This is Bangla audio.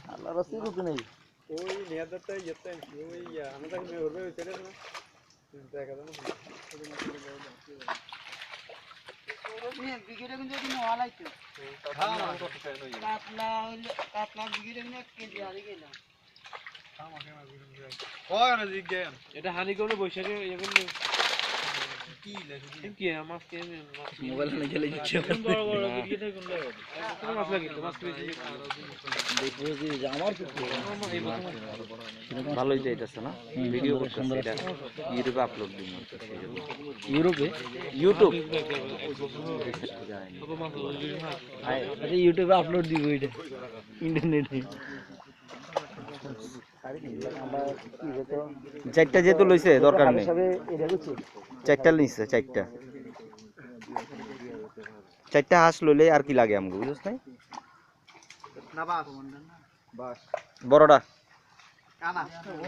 আল্লাহ রাসূল রূপে নেই ওই নিয়াদটাই যেতে ওই আমাদের মে হবে চলে না দেখা দাও না ওরে বিগেরে কিন্তু দিন ওয়ালাইতো কাতলা বিগেরে না কেজি আরে গেলাম কয় না জিজ্ঞেস এটা হানি করে বৈশাখে ইয়ে করলে কি লাগে কি মাছ কে মোবাইল নিয়ে গেলে দিচ্ছে বড় বড় ভিডিও থেকে কোন লাগে কোন মাছ লাগে মাছ পেয়েছি দেখো যে আমার ভালোই যাইতেছে না ভিডিও করতেছে এটা ইউটিউবে আপলোড দিন ইউরোপে ইউটিউব আরে ইউটিউবে আপলোড দিব এটা ইন্টারনেটে চারটা যেহেতু লইছে দরকার নেই এটা বুঝছি চারটা নিচ্ছে চারটা হাঁস লইলে আর কি লাগে আমাকে বুঝছ নাই না বাস বাস বড়টা কানা